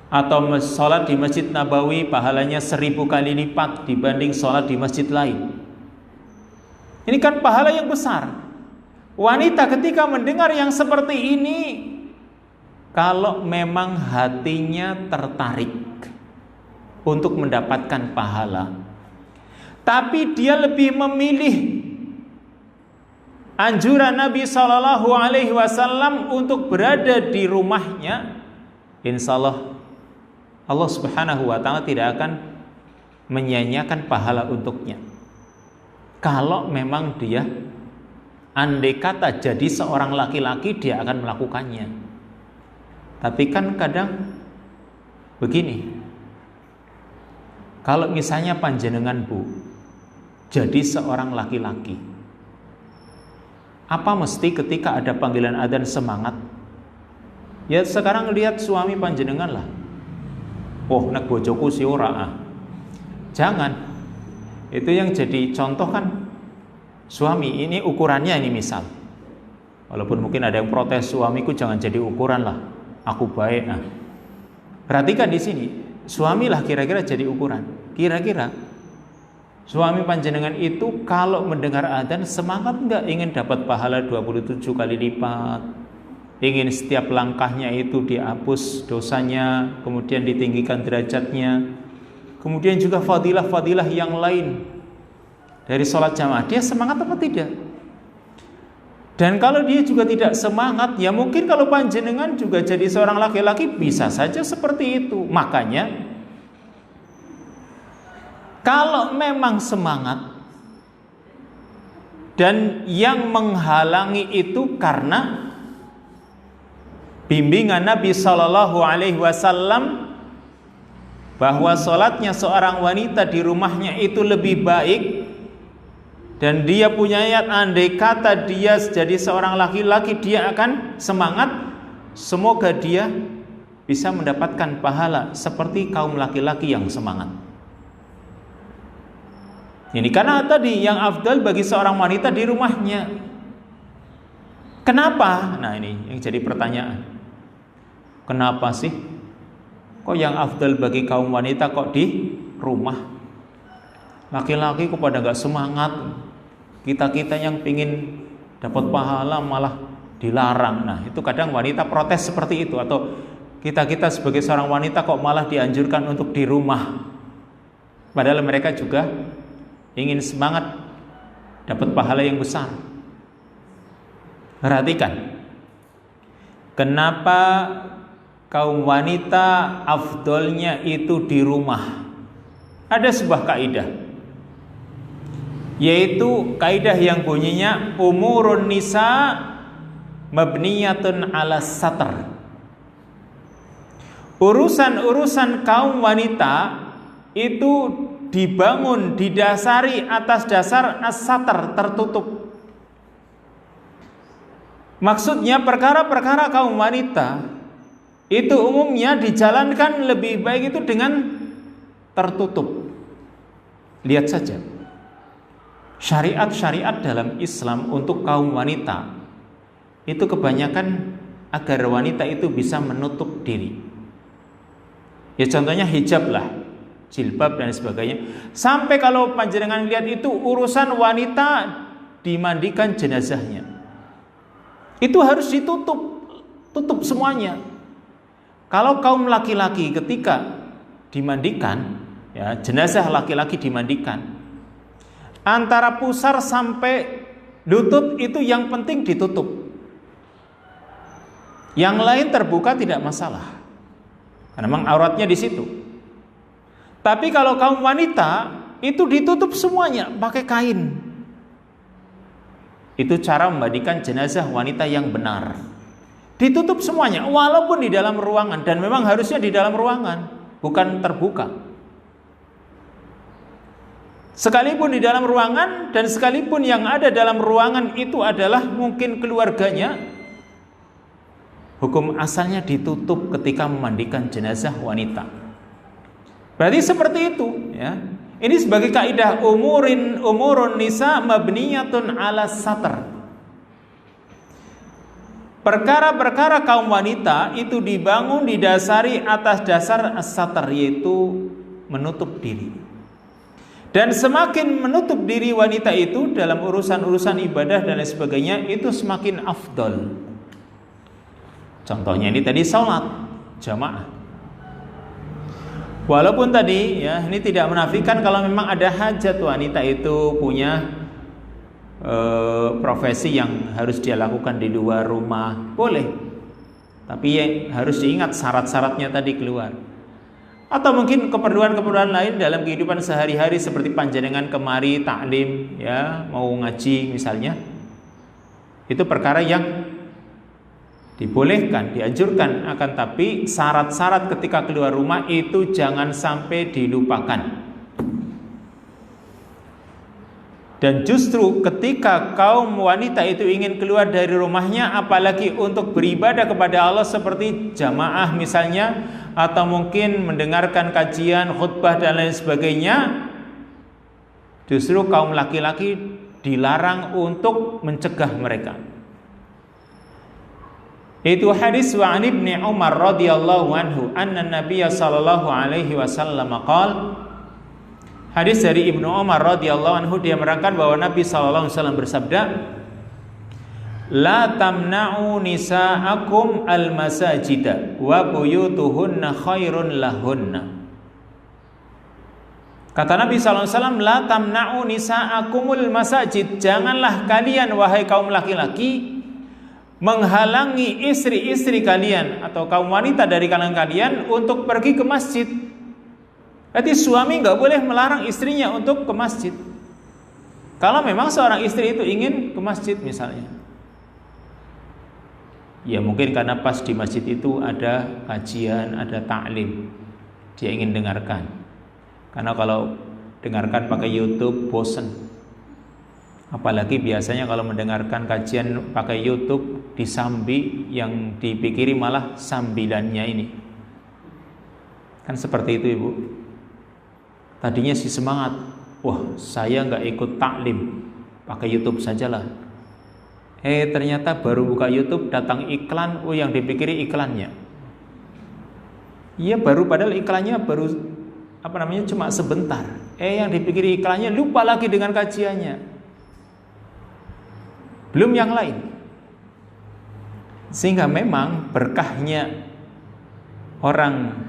Atau sholat di Masjid Nabawi pahalanya 1000 kali lipat dibanding sholat di masjid lain. Ini kan pahala yang besar. Wanita ketika mendengar yang seperti ini, kalau memang hatinya tertarik untuk mendapatkan pahala, tapi dia lebih memilih anjuran Nabi Shallallahu Alaihi Wasallam untuk berada di rumahnya, insya Allah Subhanahu wa Ta'ala tidak akan menyia-nyiakan pahala untuknya. Kalau memang dia, andai kata jadi seorang laki-laki, dia akan melakukannya. Tapi kan kadang begini, kalau misalnya panjenengan Bu jadi seorang laki-laki, apa mesti ketika ada panggilan adzan semangat? Ya sekarang lihat suami panjenengan lah. Oh, nek bojoku si ora. Jangan. Itu yang jadi contoh kan suami, ini ukurannya ini misal. Walaupun mungkin ada yang protes, suamiku jangan jadi ukuran lah. Aku baik. Nah, perhatikan di sini, suami lah kira-kira jadi ukuran. Kira-kira suami panjenengan itu kalau mendengar adzan semangat enggak, ingin dapat pahala 27 kali lipat? Ingin setiap langkahnya itu dihapus dosanya, kemudian ditinggikan derajatnya, kemudian juga fadilah-fadilah yang lain dari sholat jamaah. Dia semangat apa tidak? Dan kalau dia juga tidak semangat, ya mungkin kalau panjenengan juga jadi seorang laki-laki bisa saja seperti itu. Makanya kalau memang semangat dan yang menghalangi itu karena bimbingan Nabi Shallallahu Alaihi Wasallam bahwa sholatnya seorang wanita di rumahnya itu lebih baik, dan dia punya ayat andai kata dia jadi seorang laki-laki dia akan semangat, semoga dia bisa mendapatkan pahala seperti kaum laki-laki yang semangat. Ini karena tadi yang afdal bagi seorang wanita di rumahnya. Kenapa? Nah ini yang jadi pertanyaan. Kenapa sih kok yang afdal bagi kaum wanita kok di rumah? Laki-laki kok pada gak semangat? Kita-kita yang pingin dapat pahala malah dilarang. Nah itu kadang wanita protes seperti itu. Atau kita-kita sebagai seorang wanita kok malah dianjurkan untuk di rumah, padahal mereka juga ingin semangat dapat pahala yang besar. Perhatikan, kenapa kaum wanita afdolnya itu di rumah. Ada sebuah kaidah, yaitu kaidah yang bunyinya umurun nisa mabniyatun ala satr. Urusan-urusan kaum wanita itu dibangun, didasari atas dasar as-satr, tertutup. Maksudnya perkara-perkara kaum wanita itu umumnya dijalankan lebih baik itu dengan tertutup. Lihat saja syariat-syariat dalam Islam untuk kaum wanita itu kebanyakan agar wanita itu bisa menutup diri. Ya contohnya hijab lah, jilbab dan sebagainya. Sampai kalau panjenengan lihat itu urusan wanita dimandikan jenazahnya, itu harus tutup semuanya. Kalau kaum laki-laki ketika dimandikan, ya jenazah laki-laki dimandikan, antara pusar sampai lutut itu yang penting ditutup. Yang lain terbuka tidak masalah, karena memang auratnya di situ. Tapi kalau kaum wanita itu ditutup semuanya pakai kain. Itu cara memandikan jenazah wanita yang benar. Ditutup semuanya, walaupun di dalam ruangan, dan memang harusnya di dalam ruangan, bukan terbuka. Sekalipun di dalam ruangan, dan sekalipun yang ada dalam ruangan itu adalah mungkin keluarganya, hukum asalnya ditutup ketika memandikan jenazah wanita. Berarti seperti itu, ya. Ini sebagai kaidah umurun nisa mabniyatun ala satr. Perkara-perkara kaum wanita itu dibangun didasari atas dasar as-satr, yaitu menutup diri. Dan semakin menutup diri wanita itu dalam urusan-urusan ibadah dan lain sebagainya, itu semakin afdol. Contohnya ini tadi salat jamaah. Walaupun tadi ya, ini tidak menafikan kalau memang ada hajat wanita itu punya profesi yang harus dia lakukan di luar rumah, boleh. Tapi ya, harus diingat syarat-syaratnya tadi keluar. Atau mungkin keperluan-keperluan lain dalam kehidupan sehari-hari seperti panjenengan kemari taklim, ya, mau ngaji misalnya. Itu perkara yang dibolehkan, dianjurkan, akan tapi syarat-syarat ketika keluar rumah itu jangan sampai dilupakan. Dan justru ketika kaum wanita itu ingin keluar dari rumahnya, apalagi untuk beribadah kepada Allah seperti jamaah misalnya, atau mungkin mendengarkan kajian, khutbah dan lain sebagainya, justru kaum laki-laki dilarang untuk mencegah mereka. Itu hadis wa Ibnu Umar radhiyallahu anhu anna Nabiy sallallahu alaihi wasallam qala. Hadis dari Ibnu Umar radhiyallahu anhu, dia menerangkan bahwa Nabi sallallahu alaihi wasallam bersabda, la tamna'u nisa'akum al-masajida wa buyutuhunna khairun lahunna. Kata Nabi sallallahu alaihi wasallam, la tamna'u nisa'akumul masajid, janganlah kalian wahai kaum laki-laki menghalangi istri-istri kalian atau kaum wanita dari kalangan kalian untuk pergi ke masjid. Berarti suami nggak boleh melarang istrinya untuk ke masjid. Kalau memang seorang istri itu ingin ke masjid misalnya, ya mungkin karena pas di masjid itu ada kajian, ada ta'lim, dia ingin dengarkan. Karena kalau dengarkan pakai YouTube bosan. Apalagi biasanya kalau mendengarkan kajian pakai YouTube disambi, yang dipikiri malah sambilannya ini. Kan seperti itu, Ibu. Tadinya sih semangat, wah saya nggak ikut taklim, pakai YouTube sajalah. Ternyata baru buka YouTube datang iklan, yang dipikiri iklannya. Iya padahal iklannya baru cuma sebentar. Yang dipikiri iklannya, lupa lagi dengan kajiannya. Belum yang lain. Sehingga memang berkahnya orang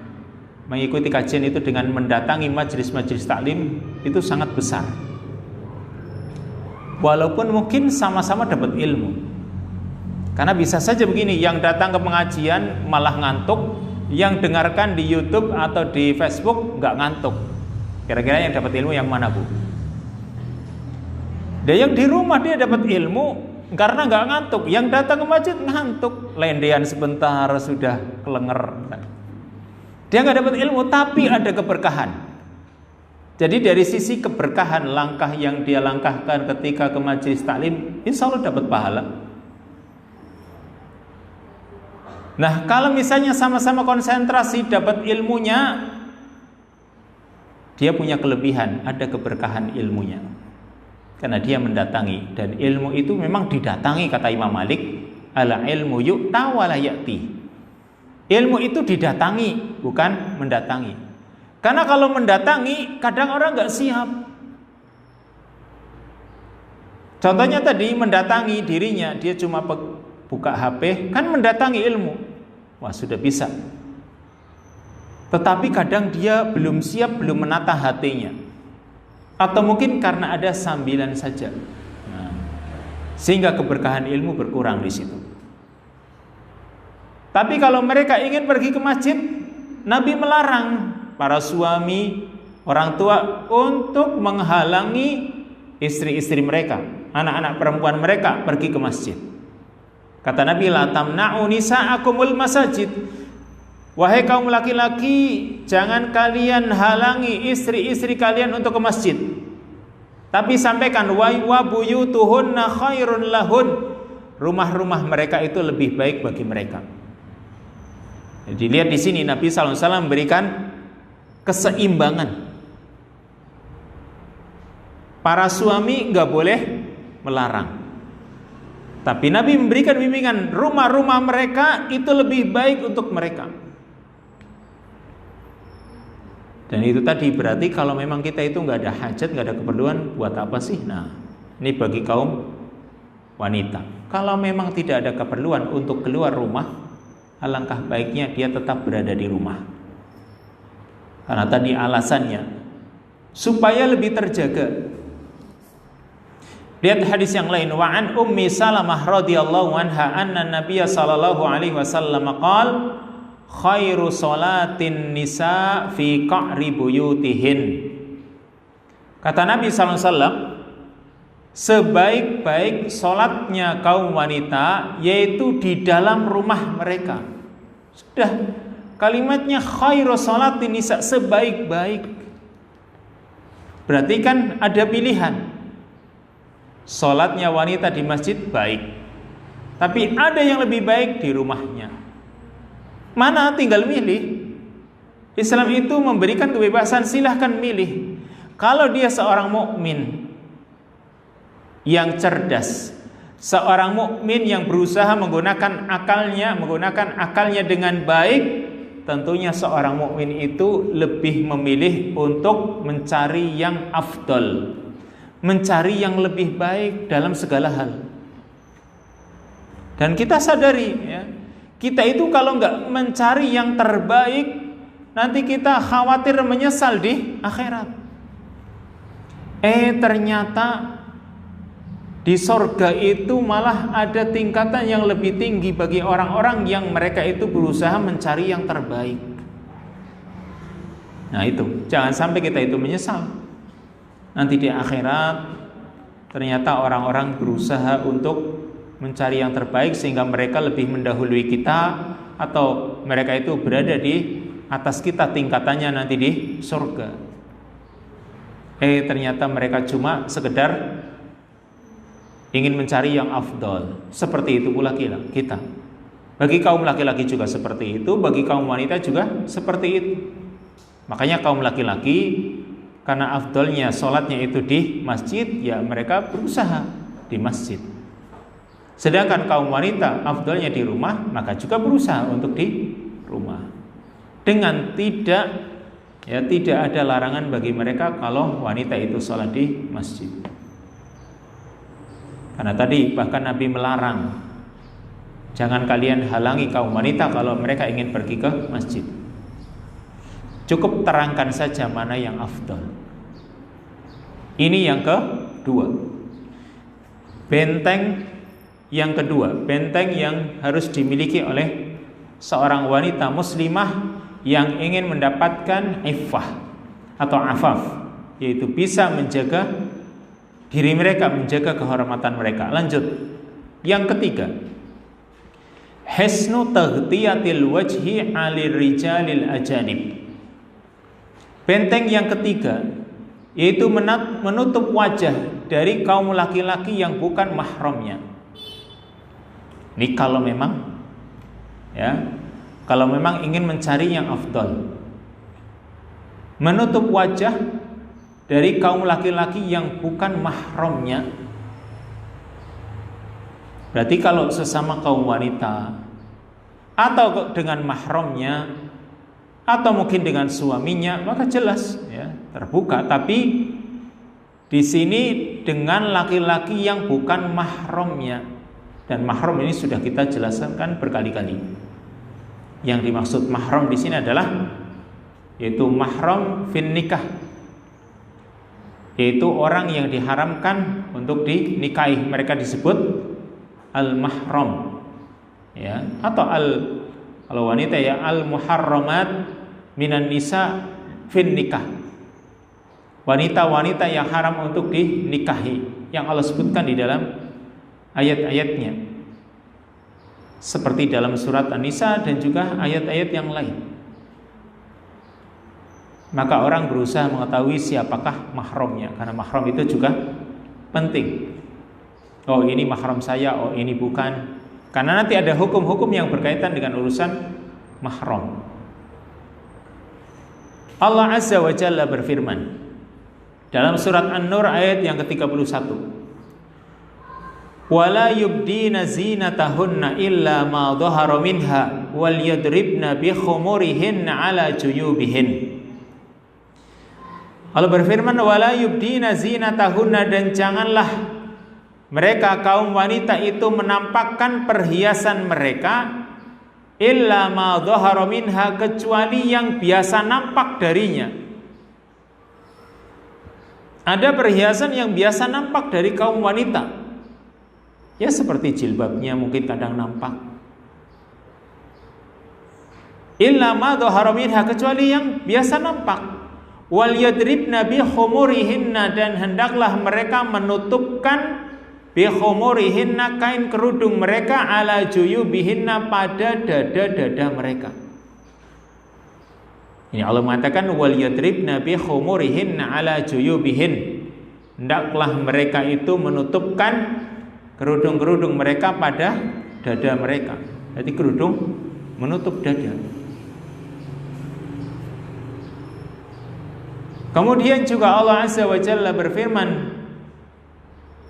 mengikuti kajian itu dengan mendatangi majelis-majelis taklim itu sangat besar. Walaupun mungkin sama-sama dapat ilmu. Karena bisa saja begini, yang datang ke pengajian malah ngantuk, yang dengarkan di YouTube atau di Facebook nggak ngantuk. Kira-kira yang dapat ilmu yang mana, Bu? Dan yang di rumah dia dapat ilmu karena nggak ngantuk. Yang datang ke masjid ngantuk, lendean sebentar sudah kelenger. Dia nggak dapat ilmu, tapi ada keberkahan. Jadi dari sisi keberkahan, langkah yang dia langkahkan ketika ke majelis taklim, insya Allah dapat pahala. Nah, kalau misalnya sama-sama konsentrasi dapat ilmunya, dia punya kelebihan, ada keberkahan ilmunya. Karena dia mendatangi, dan ilmu itu memang didatangi, kata Imam Malik, ala ilmu yu'ta wa la ya'ti. Ilmu itu didatangi, bukan mendatangi. Karena kalau mendatangi, kadang orang nggak siap. Contohnya tadi, mendatangi dirinya, dia cuma buka HP, kan mendatangi ilmu. Wah, sudah bisa. Tetapi kadang dia belum siap, belum menata hatinya. Atau mungkin karena ada sambilan saja. Nah, sehingga keberkahan ilmu berkurang di situ. Tapi kalau mereka ingin pergi ke masjid, Nabi melarang para suami, orang tua untuk menghalangi istri-istri mereka, anak-anak perempuan mereka pergi ke masjid. Kata Nabi, la tamna'u nisa'akumul masajid. Wahai kaum laki-laki, jangan kalian halangi istri-istri kalian untuk ke masjid. Tapi sampaikan wa buyutuhunna khairun lahun. Rumah-rumah mereka itu lebih baik bagi mereka. Jadi lihat di sini Nabi sallallahu alaihi wasallam memberikan keseimbangan. Para suami enggak boleh melarang. Tapi Nabi memberikan bimbingan, rumah-rumah mereka itu lebih baik untuk mereka. Dan itu tadi berarti kalau memang kita itu nggak ada hajat, nggak ada keperluan, buat apa sih? Nah, ini bagi kaum wanita. Kalau memang tidak ada keperluan untuk keluar rumah, alangkah baiknya dia tetap berada di rumah. Karena tadi alasannya supaya lebih terjaga. Lihat hadis yang lain, wa an Ummi Salamah radhiyallahu anha anna Nabiy sallallahu alaihi wasallam qala khairu salatin nisa fi qa'ri buyutihin. Kata Nabi sallallahu alaihi wasallam, sebaik-baik salatnya kaum wanita yaitu di dalam rumah mereka. Sudah, kalimatnya khairu salatin nisa, sebaik-baik. Berarti kan ada pilihan. Salatnya wanita di masjid baik, tapi ada yang lebih baik di rumahnya. Mana? Tinggal milih. Islam itu memberikan kebebasan, silahkan milih. Kalau dia seorang mukmin yang cerdas, seorang mukmin yang berusaha menggunakan akalnya dengan baik, tentunya seorang mukmin itu lebih memilih untuk mencari yang afdal, mencari yang lebih baik dalam segala hal. Dan kita sadari ya, kita itu kalau nggak mencari yang terbaik, nanti kita khawatir menyesal di akhirat. Ternyata di sorga itu malah ada tingkatan yang lebih tinggi bagi orang-orang yang mereka itu berusaha mencari yang terbaik. Nah itu, jangan sampai kita itu menyesal. Nanti di akhirat ternyata orang-orang berusaha untuk mencari yang terbaik sehingga mereka lebih mendahului kita, atau mereka itu berada di atas kita tingkatannya nanti di surga. Ternyata mereka cuma sekedar ingin mencari yang afdal. Seperti itu pula kita. Bagi kaum laki-laki juga seperti itu, bagi kaum wanita juga seperti itu. Makanya kaum laki-laki karena afdalnya sholatnya itu di masjid, ya mereka berusaha di masjid. Sedangkan kaum wanita afdalnya di rumah, maka juga berusaha untuk di rumah. Dengan tidak ada larangan bagi mereka kalau wanita itu sholat di masjid. Karena tadi bahkan Nabi melarang, jangan kalian halangi kaum wanita kalau mereka ingin pergi ke masjid. Cukup terangkan saja mana yang afdal. Ini yang kedua. Benteng yang harus dimiliki oleh seorang wanita muslimah yang ingin mendapatkan iffah atau afaf, yaitu bisa menjaga diri mereka, menjaga kehormatan mereka. Lanjut. Yang ketiga, hisnu taghtiyatil wajhi 'alil rijalil ajanib. Benteng yang ketiga yaitu menutup wajah dari kaum laki-laki yang bukan mahramnya. Ini kalau memang ingin mencari yang afdal, menutup wajah dari kaum laki-laki yang bukan mahramnya. Berarti kalau sesama kaum wanita atau dengan mahramnya atau mungkin dengan suaminya, maka jelas ya terbuka. Tapi di sini dengan laki-laki yang bukan mahramnya, dan mahram ini sudah kita jelaskan berkali-kali. Yang dimaksud mahram di sini adalah yaitu mahram fin nikah, yaitu orang yang diharamkan untuk dinikahi. Mereka disebut al-mahram ya, atau kalau wanita ya al-muharramat minan nisa fin nikah, wanita-wanita yang haram untuk dinikahi yang Allah sebutkan di dalam ayat-ayatnya, seperti dalam surat An-Nisa dan juga ayat-ayat yang lain. maka orang berusaha mengetahui siapakah mahramnya, karena mahram itu juga penting. Oh ini mahram saya, oh ini bukan. Karena nanti ada hukum-hukum yang berkaitan dengan urusan mahram. Allah Azza wa Jalla berfirman dalam surat An-Nur ayat yang ke-31, wala yubdina zinatahunna illa ma dhahara minha wal yadribna bi khumurihinna ala juyubihin. Allah berfirman, wala yubdina zinatahunna, dan janganlah mereka kaum wanita itu menampakkan perhiasan mereka, illa ma dhahara minha, kecuali yang biasa nampak darinya. Ada perhiasan yang biasa nampak dari kaum wanita, ya seperti jilbabnya mungkin kadang nampak. Illa ma dhahara minha, kecuali yang biasa nampak. Wal yadribna bi khumurihinna, dan hendaklah mereka menutupkan bi khumurihinna, kain kerudung mereka, ala juyubihinna, pada dada-dada mereka. Ini Allah mengatakan wal yadribna bi khumurihinna ala juyubihin, hendaklah mereka itu menutupkan kerudung-kerudung mereka pada dada mereka. Jadi kerudung menutup dada. Kemudian juga Allah Azza wa Jalla berfirman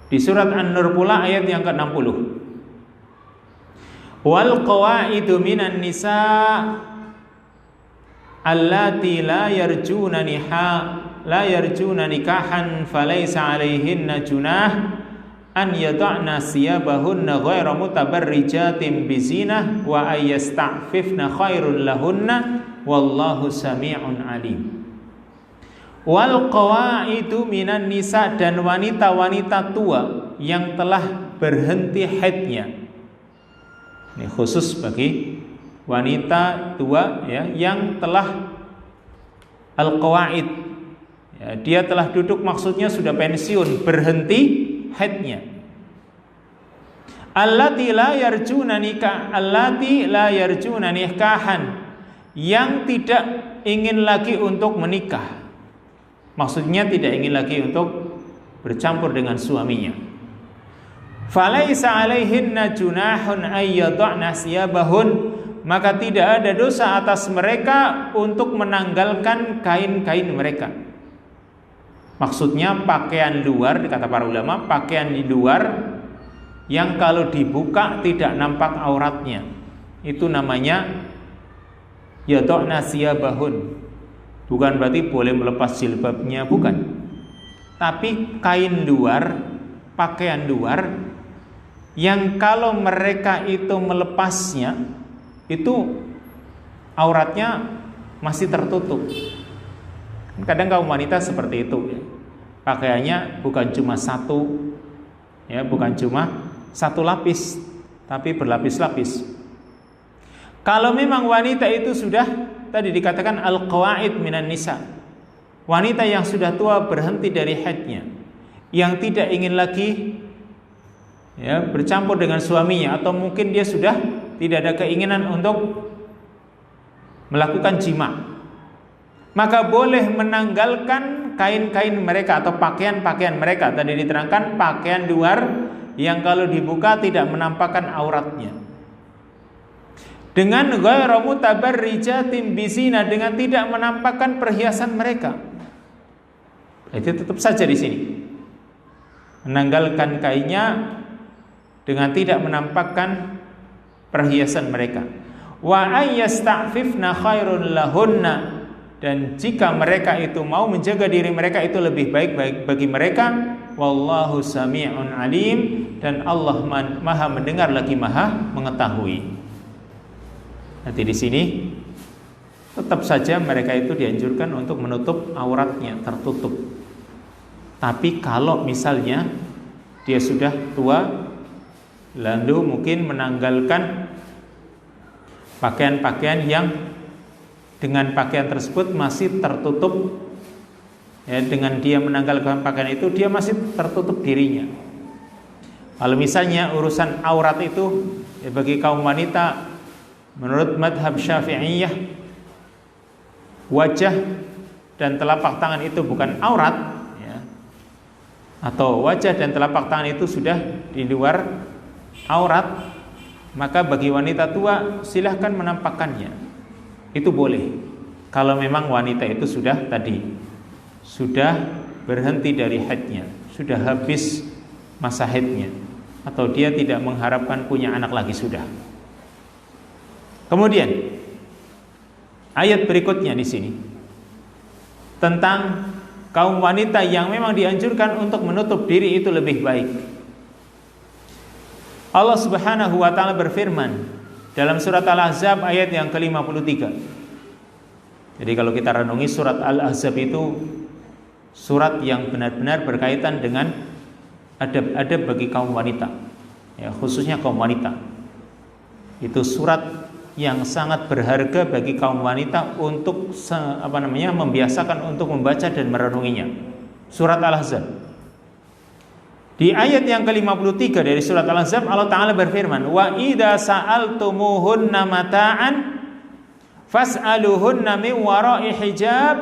di surat An-Nur pula ayat yang ke-60, wal qawaidu minan nisa allati la yarjuna nikahan falaysa alaihinna junah an yada'na siyabahunna ghayra mutabarrijatin bizinah wa ayyasta'fifna khairul lahunna wallahu sami'un alim. Wal qawaidu minan nisa, dan wanita-wanita tua yang telah berhenti haidnya. Ini khusus bagi wanita tua ya, yang telah al-qawaid ya, dia telah duduk, maksudnya sudah pensiun, berhenti haidnya. Allati la yarjuna nikahan, yang tidak ingin lagi untuk menikah. Maksudnya tidak ingin lagi untuk bercampur dengan suaminya. Falaisa alaihinna junahun ayyada'na siyabahun, maka tidak ada dosa atas mereka untuk menanggalkan kain-kain mereka. Maksudnya pakaian luar, kata para ulama, pakaian di luar yang kalau dibuka tidak nampak auratnya, itu namanya yada'na siyabahun. Bukan berarti boleh melepas jilbabnya, bukan. Tapi kain luar, pakaian luar, yang kalau mereka itu melepasnya, itu auratnya masih tertutup. Kadang kaum wanita seperti itu ya. Pakaiannya bukan cuma satu, ya, bukan cuma satu lapis, tapi berlapis-lapis. Kalau memang wanita itu sudah, tadi dikatakan al-qawaid minan nisa, wanita yang sudah tua berhenti dari haidnya, yang tidak ingin lagi ya bercampur dengan suaminya, atau mungkin dia sudah tidak ada keinginan untuk melakukan jima, maka boleh menanggalkan kain-kain mereka atau pakaian-pakaian mereka. Tadi diterangkan pakaian luar yang kalau dibuka tidak menampakkan auratnya, dengan ghairu mutabarrijatin bizina, dengan tidak menampakkan perhiasan mereka. Itu tetap saja di sini menanggalkan kainnya dengan tidak menampakkan perhiasan mereka. Wa ayyasta'fifna khairun lahunna, dan jika mereka itu mau menjaga diri mereka itu lebih baik bagi mereka. Wallahu sami'un alim, dan Allah Maha mendengar lagi Maha mengetahui. Nanti di sini tetap saja mereka itu dianjurkan untuk menutup auratnya, tertutup. Tapi kalau misalnya dia sudah tua, lalu mungkin menanggalkan pakaian-pakaian yang dengan pakaian tersebut masih tertutup, ya, dengan dia menanggalkan pakaian itu dia masih tertutup dirinya. Kalau misalnya urusan aurat itu ya, bagi kaum wanita menurut madhab Syafi'iyah, wajah dan telapak tangan itu bukan aurat, ya, atau wajah dan telapak tangan itu sudah di luar aurat, maka bagi wanita tua silahkan menampakkannya. Itu boleh kalau memang wanita itu sudah berhenti dari haidnya, sudah habis masa haidnya, atau dia tidak mengharapkan punya anak lagi sudah. Kemudian ayat berikutnya di sini tentang kaum wanita yang memang dianjurkan untuk menutup diri itu lebih baik. Allah Subhanahu wa taala berfirman dalam surat Al-Ahzab ayat yang ke-53. Jadi kalau kita renungi surat Al-Ahzab itu surat yang benar-benar berkaitan dengan adab-adab bagi kaum wanita, ya, khususnya kaum wanita. Itu surat yang sangat berharga bagi kaum wanita untuk membiasakan untuk membaca dan merenunginya. Surat Al-Ahzab. Di ayat yang ke-53 dari surat Al-Ahzab, Allah Ta'ala berfirman, "Wa idza sa'altumuhunna mata'an fas'aluhunna min wara'i hijab,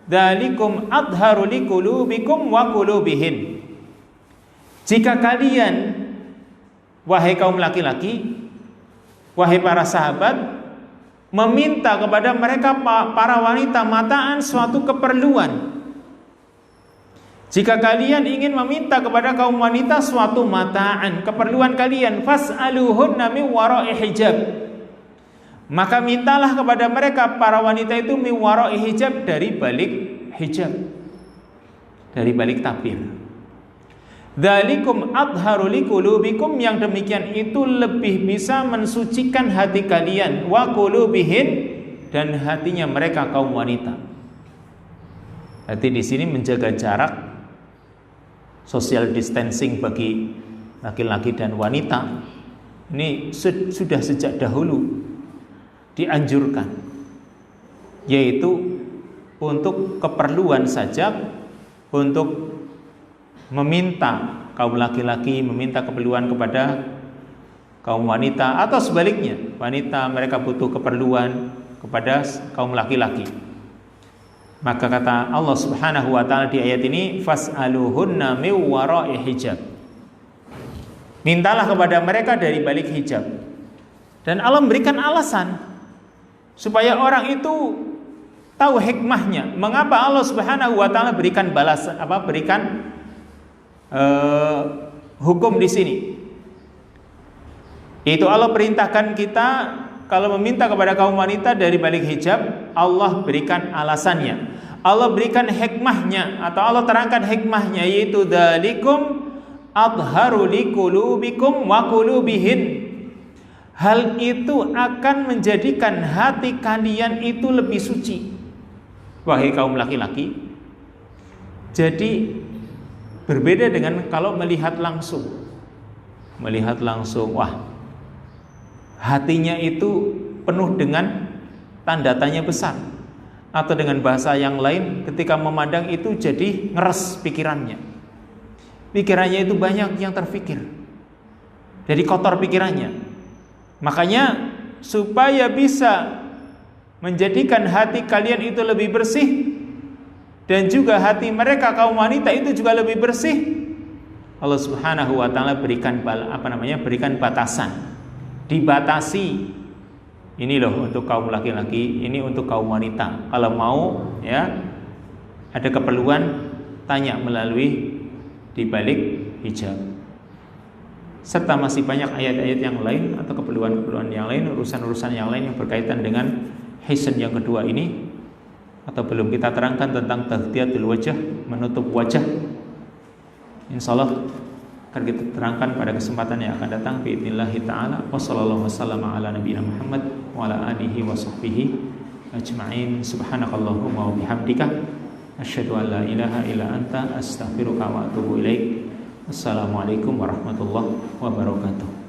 dzalikum adharu liqulubikum wa qulubihin." Jika kalian, wahai kaum laki-laki, wahai para sahabat, meminta kepada mereka para wanita mataan suatu keperluan. Jika kalian ingin meminta kepada kaum wanita suatu mataan, keperluan kalian, fas'aluhunna min wara'i hijab, maka mintalah kepada mereka para wanita itu min wara'i hijab, dari balik hijab, dari balik tabir. Dzalikum adharu liqulubikum, yang demikian itu lebih bisa mensucikan hati kalian, wa qulubihin, dan hatinya mereka kaum wanita. Berarti di sini menjaga jarak, social distancing bagi laki-laki dan wanita ini sudah sejak dahulu dianjurkan, yaitu untuk keperluan saja, untuk meminta kaum laki-laki meminta keperluan kepada kaum wanita, atau sebaliknya wanita mereka butuh keperluan kepada kaum laki-laki. Maka kata Allah Subhanahu wa taala di ayat ini, fas'aluhunna min wara'i hijab, mintalah kepada mereka dari balik hijab. Dan Allah memberikan alasan supaya orang itu tahu hikmahnya, mengapa Allah Subhanahu wa taala berikan hukum di sini. Itu Allah perintahkan kita kalau meminta kepada kaum wanita dari balik hijab, Allah berikan alasannya, Allah berikan hikmahnya, atau Allah terangkan hikmahnya, yaitu dzalikum adharu liqulubikum wa qulubihin. Hal itu akan menjadikan hati kalian itu lebih suci, wahai kaum laki-laki. Jadi berbeda dengan kalau melihat langsung, wah, hatinya itu penuh dengan tanda tanya besar. Atau dengan bahasa yang lain, ketika memandang itu jadi ngeres pikirannya. Pikirannya itu banyak yang terfikir, jadi kotor pikirannya. Makanya supaya bisa menjadikan hati kalian itu lebih bersih, dan juga hati mereka kaum wanita itu juga lebih bersih, Allah Subhanahu wa taala berikan batasan. Dibatasi. Ini loh untuk kaum laki-laki, ini untuk kaum wanita. Kalau mau ya ada keperluan, tanya melalui di balik hijab. Serta masih banyak ayat-ayat yang lain atau keperluan-keperluan yang lain, urusan-urusan yang lain yang berkaitan dengan hisan yang kedua ini, atau belum kita terangkan tentang taghtiyatul wajah, menutup wajah. Insyaallah akan kita terangkan pada kesempatan yang akan datang biidznillah taala. Wassallallahu wasallama ala nabiyina Muhammad wa ala alihi wa sahbihi ajma'in. Subhanakallahumma wa bihamdika asyhadu an la ilaha illa anta astaghfiruka wa atubu ilaik. Assalamualaikum warahmatullahi wabarakatuh.